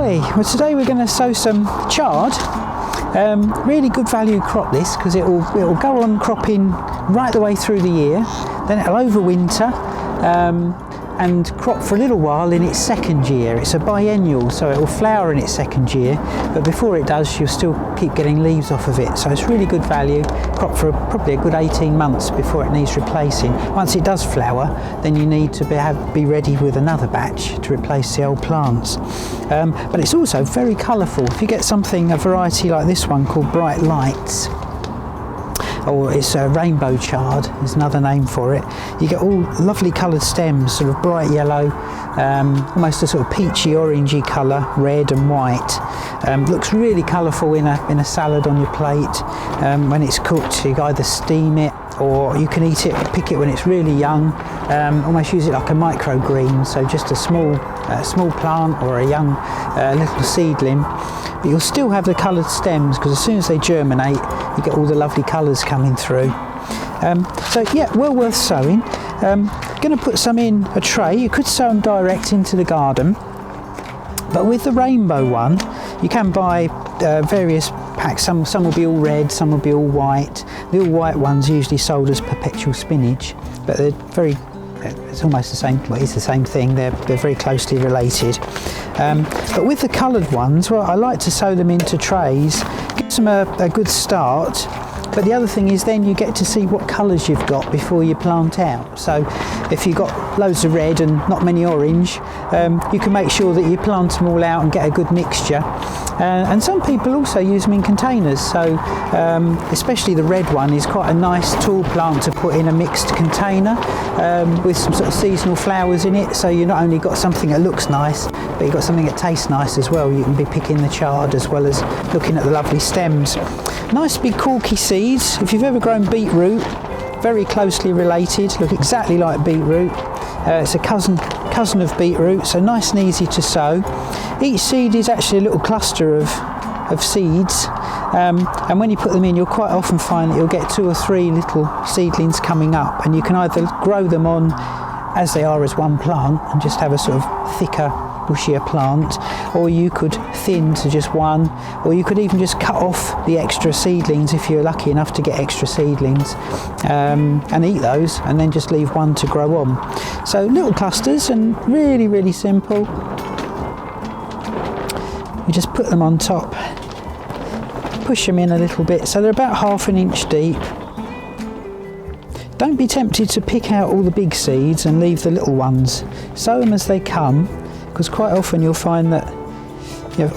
Okay, well today we're going to sow some chard. Really good value crop this, because it will go on cropping right the way through the year, then it'll overwinter and crop for a little while in its second year. It's a biennial, so it will flower in its second year, but before it does you'll still keep getting leaves off of it, so it's really good value crop for probably a good 18 months before it needs replacing. Once it does flower, then you need to be ready with another batch to replace the old plants. But it's also very colourful. If you get a variety like this one called Bright Lights, or it's a Rainbow Chard is another name for it, you get all lovely coloured stems, sort of bright yellow, almost a sort of peachy orangey colour, red and white. Looks really colourful in a salad on your plate. When it's cooked, you can either steam it or you can eat it, pick it when it's really young, almost use it like a microgreen, so just a small plant or a young little seedling. But you'll still have the coloured stems, because as soon as they germinate you get all the lovely colours coming through. So yeah, well worth sowing. Going to put some in a tray. You could sow them direct into the garden, but with the rainbow one you can buy various packs. Some will be all red, some will be all white. The all white ones usually sold as perpetual spinach, but it's almost the same, well, it's the same thing, they're very closely related. But with the coloured ones, well, I like to sow them into trays, gives them a good start. But the other thing is then you get to see what colours you've got before you plant out. So if you've got loads of red and not many orange, you can make sure that you plant them all out and get a good mixture. And some people also use them in containers, so especially the red one is quite a nice tall plant to put in a mixed container with some sort of seasonal flowers in it, so you not only got something that looks nice, but you've got something that tastes nice as well. You can be picking the chard as well as looking at the lovely stems. Nice big corky seeds. If you've ever grown beetroot, very closely related, look exactly like beetroot. It's a cousin of beetroot, so nice and easy to sow. Each seed is actually a little cluster of seeds, and when you put them in you'll quite often find that you'll get 2 or 3 little seedlings coming up, and you can either grow them on as they are as one plant and just have a sort of thicker, bushier plant, or you could thin to just one, or you could even just cut off the extra seedlings if you're lucky enough to get extra seedlings, and eat those, and then just leave one to grow on. So little clusters, and really, really simple. You just put them on top, push them in a little bit, so they're about 1/2 inch deep. Don't be tempted to pick out all the big seeds and leave the little ones. Sow them as they come, because quite often you'll find that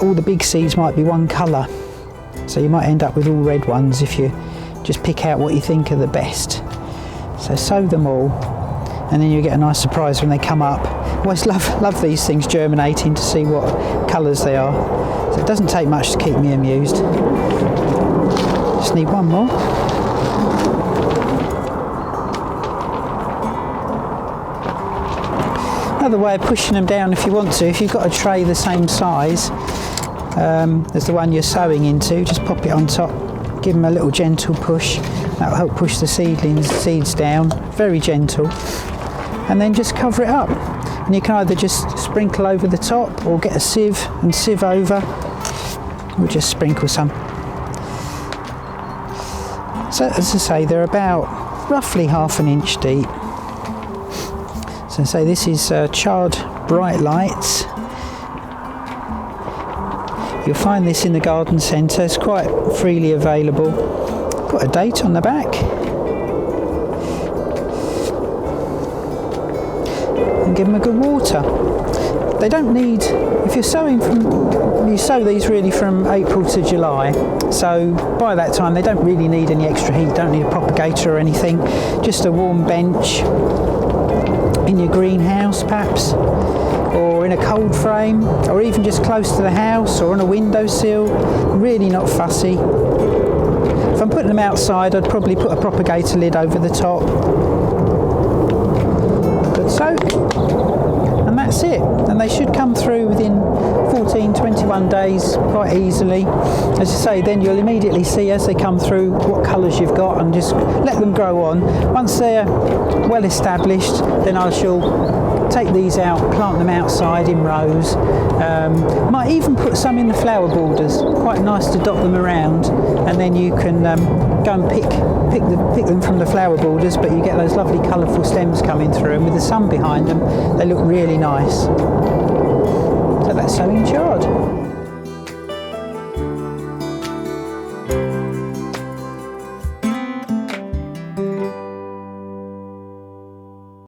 all the big seeds might be one colour, so you might end up with all red ones if you just pick out what you think are the best. So sow them all, and then you get a nice surprise when they come up. Always love these things germinating to see what colours they are. So it doesn't take much to keep me amused. Just need one more. Another way of pushing them down if you want to, if you've got a tray the same size as the one you're sowing into, just pop it on top, give them a little gentle push. That will help push the seeds down, very gentle, and then just cover it up. And you can either just sprinkle over the top or get a sieve and sieve over, or just sprinkle some. So as I say, they're about roughly 1/2 inch deep. So say this is Chard Bright Lights. You'll find this in the garden centre. It's quite freely available. Got a date on the back. And give them a good water. They don't need, if you're sowing you sow these really from April to July, so by that time they don't really need any extra heat, don't need a propagator or anything, just a warm bench in your greenhouse perhaps, or in a cold frame, or even just close to the house or on a windowsill. Really not fussy. If I'm putting them outside, I'd probably put a propagator lid over the top. Good soak, and that's it. And they should come through within 14-21 days quite easily. As I say, then you'll immediately see as they come through what colours you've got, and just let them grow on. Once they're well established, then I shall take these out, plant them outside in rows. Might even put some in the flower borders. Quite nice to dot them around, and then you can go and pick them from the flower borders, but you get those lovely colourful stems coming through, and with the sun behind them, they look really nice. So that's Sow Chard.